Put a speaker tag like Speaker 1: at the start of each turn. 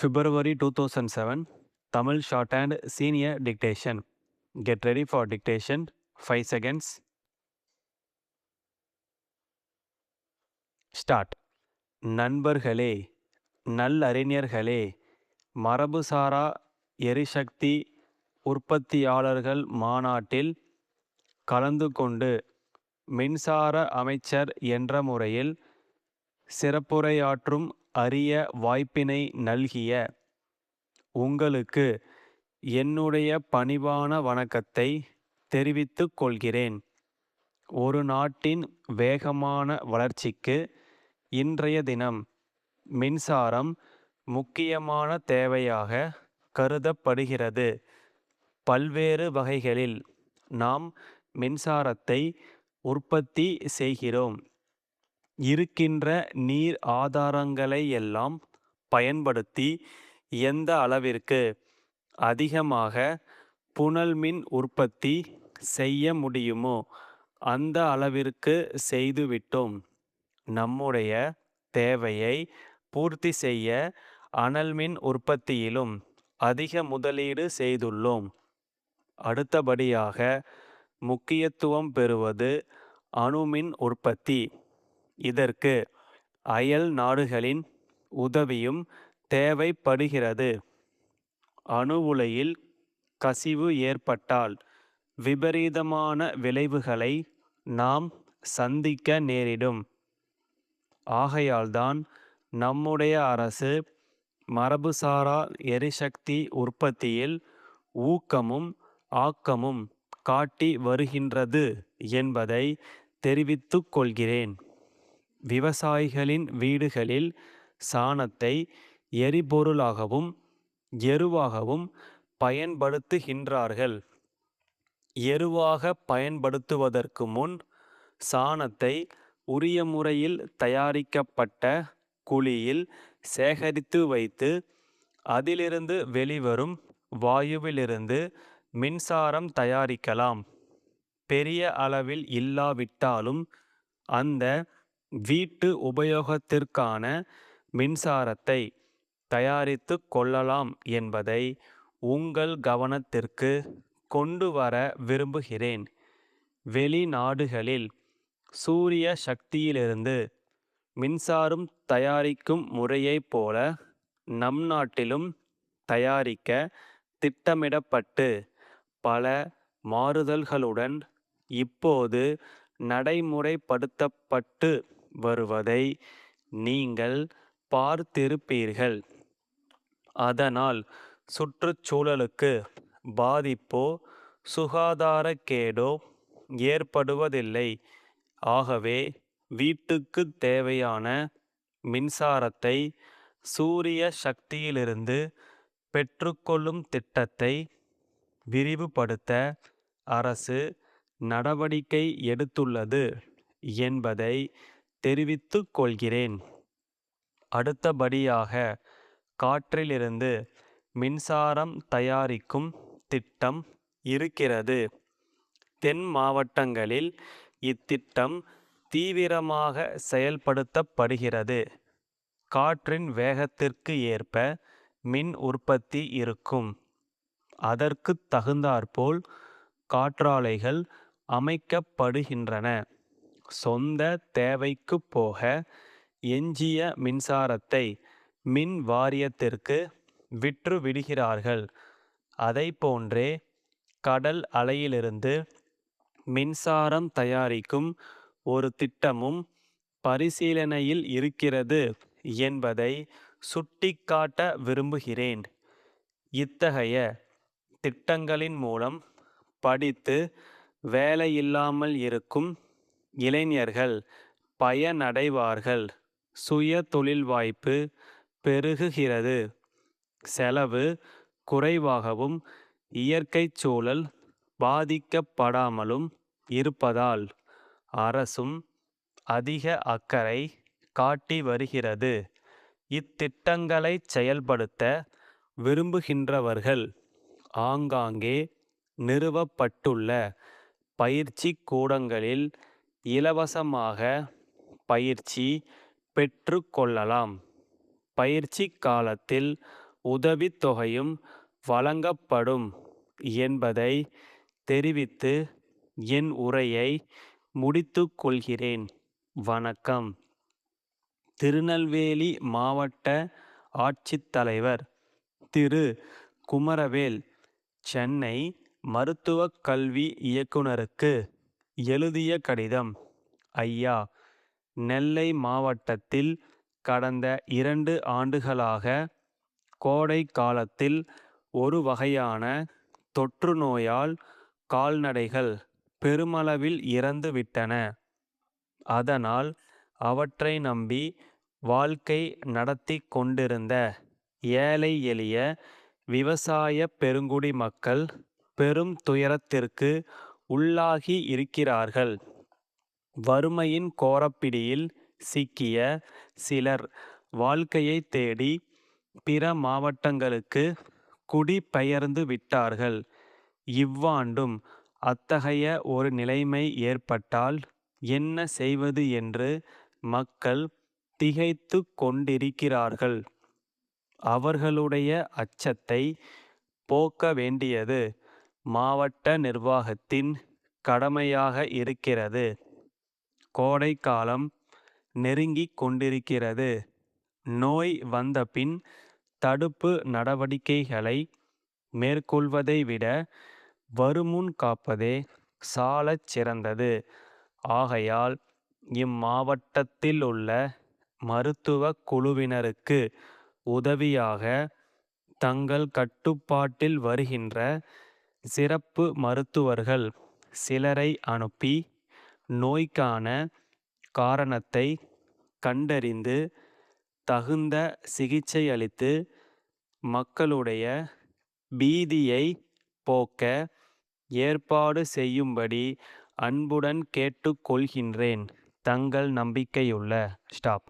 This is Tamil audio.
Speaker 1: February 2007, Tamil Shorthand Senior Dictation. Get ready for dictation. 5 seconds. Start. நண்பர்களே, நல்லறிஞர்களே, மரபுசாரா எரிசக்தி உற்பத்தியாளர்கள் மாநாட்டில் கலந்து கொண்டு மின்சார அமைச்சர் என்ற முறையில் சிறப்புரையாற்றும் அரிய வாய்ப்பினை நல்கிய உங்களுக்கு என்னுடைய பணிவான வணக்கத்தை தெரிவித்துக் கொள்கிறேன். ஒரு நாட்டின் வேகமான வளர்ச்சிக்கு இன்றைய தினம் மின்சாரம் முக்கியமான தேவையாக கருதப்படுகிறது. பல்வேறு வகைகளில் நாம் மின்சாரத்தை உற்பத்தி செய்கிறோம். இருக்கின்ற நீர் ஆதாரங்களை எல்லாம் பயன்படுத்தி எந்த அளவிற்கு அதிகமாக புனல் மின் உற்பத்தி செய்ய முடியுமோ அந்த அளவிற்கு செய்துவிட்டோம். நம்முடைய தேவையை பூர்த்தி செய்ய அனல் மின் உற்பத்தியிலும் அதிக முதலீடு செய்துள்ளோம். அடுத்தபடியாக முக்கியத்துவம் பெறுவது அணுமின் உற்பத்தி. இதற்கு அயல் நாடுகளின் உதவியும் தேவைப்படுகிறது. அணு உலையில் கசிவு ஏற்பட்டால் விபரீதமான விளைவுகளை நாம் சந்திக்க நேரிடும். ஆகையால்தான் நம்முடைய அரசு மரபுசாரா எரிசக்தி உற்பத்தியில் ஊக்கமும் ஆக்கமும் காட்டி வருகின்றது என்பதை தெரிவித்துக் கொள்கிறேன். விவசாயிகளின் வீடுகளில் சாணத்தை எரிபொருளாகவும் எருவாகவும் பயன்படுத்துகின்றார்கள். எருவாக பயன்படுத்துவதற்கு முன் சாணத்தை உரிய முறையில் தயாரிக்கப்பட்ட குழியில் சேகரித்து வைத்து அதிலிருந்து வெளிவரும் வாயுவிலிருந்து மின்சாரம் தயாரிக்கலாம். பெரிய அளவில் இல்லாவிட்டாலும் அந்த வீட்டு உபயோகத்திற்கான மின்சாரத்தை தயாரித்து கொள்ளலாம் என்பதை உங்கள் கவனத்திற்கு கொண்டு வர விரும்புகிறேன். வெளிநாடுகளில் சூரிய சக்தியிலிருந்து மின்சாரம் தயாரிக்கும் முறையைப் போல நம் நாட்டிலும் தயாரிக்க திட்டமிடப்பட்டு பல மாறுதல்களுடன் இப்போது நடைமுறைப்படுத்தப்பட்டு வருவதை நீங்கள் பார்த்திருப்பீர்கள். அதனால் சுற்றுச்சூழலுக்கு பாதிப்போ சுகாதாரக்கேடோ ஏற்படுவதில்லை. ஆகவே வீட்டுக்கு தேவையான மின்சாரத்தை சூரிய சக்தியிலிருந்து பெற்றுக்கொள்ளும் திட்டத்தை விரிவுபடுத்த அரசு நடவடிக்கை எடுத்துள்ளது என்பதை தெரிவித்துக் கொள்கிறேன். அடுத்தபடியாக காற்றிலிருந்து மின்சாரம் தயாரிக்கும் திட்டம் இருக்கிறது. தென் மாவட்டங்களில் இத்திட்டம் தீவிரமாக செயல்படுத்தப்படுகிறது. காற்றின் வேகத்திற்கு ஏற்ப மின் உற்பத்தி இருக்கும். அதற்கு தகுந்தாற்போல் காற்றாலைகள் அமைக்கப்படுகின்றன. சொந்த தேவைக்கு போக எஞ்சிய மின்சாரத்தை மின் வாரியத்திற்கு விற்று விடுகிறார்கள். அதை போன்றே கடல் அலையிலிருந்து மின்சாரம் தயாரிக்கும் ஒரு திட்டமும் பரிசீலனையில் இருக்கிறது என்பதை சுட்டிக்காட்ட விரும்புகிறேன். இத்தகைய திட்டங்களின் மூலம் படித்து வேலையில்லாமல் இருக்கும் இளைஞர்கள் பயனடைவார்கள். சுய தொழில் வாய்ப்பு பெருகுகிறது. செலவு குறைவாகவும் இயற்கை சூழல் பாதிக்கப்படாமலும் இருப்பதால் அரசும் அதிக அக்கறை காட்டி வருகிறது. இத்திட்டங்களை செயல்படுத்த விரும்புகின்றவர்கள் ஆங்காங்கே நிறுவப்பட்டுள்ள பயிற்சி கூடங்களில் இலவசமாக பயிற்சி பெற்று கொள்ளலாம். பயிற்சி காலத்தில் உதவித்தொகையும் வழங்கப்படும் என்பதை தெரிவித்து என் உரையை முடித்துக் கொள்கிறேன். வணக்கம். திருநெல்வேலி மாவட்ட ஆட்சித்தலைவர் திரு. குமரவேல் சென்னை மருத்துவக் கல்வி இயக்குனருக்கு எழுதிய கடிதம். ஐயா, நெல்லை மாவட்டத்தில் கடந்த 2 ஆண்டுகளாக கோடை காலத்தில் ஒரு வகையான தொற்று நோயால் கால்நடைகள் பெருமளவில் இறந்துவிட்டன. அதனால் அவற்றை நம்பி வாழ்க்கை நடத்தி கொண்டிருந்த ஏழை எளிய விவசாய பெருங்குடி மக்கள் பெரும் துயரத்திற்கு உள்ளாகி இருக்கிறார்கள். வறுமையின் கோரப்பிடியில் சிக்கிய சிலர் வாழ்க்கையை தேடி பிற மாவட்டங்களுக்கு குடிபெயர்ந்து விட்டார்கள். இவ்வாண்டும் அத்தகைய ஒரு நிலைமை ஏற்பட்டால் என்ன செய்வது என்று மக்கள் திகைத்து கொண்டிருக்கிறார்கள். அவர்களுடைய அச்சத்தை போக்க வேண்டியது மாவட்ட நிர்வாகத்தின் கடமையாக இருக்கிறது. கோடை காலம் நெருங்கிக் கொண்டிருக்கிறது. நோய் வந்தபின் தடுப்பு நடவடிக்கைகளை மேற்கொள்வதை விட வருமுன் காப்பதே சாலச் சிறந்தது. ஆகையால் இம்மாவட்டத்திலுள்ள மருத்துவக் குழுவினருக்கு உதவியாக தங்கள் கட்டுப்பாட்டில் வருகின்ற சிறப்பு மருத்துவர்கள் சிலரை அனுப்பி நோய்க்கான காரணத்தை கண்டறிந்து தகுந்த சிகிச்சையளித்து மக்களுடைய பீதியை போக்க ஏற்பாடு செய்யும்படி அன்புடன் கேட்டுக்கொள்கின்றேன். தங்கள் நம்பிக்கையுள்ள ஸ்டாப்.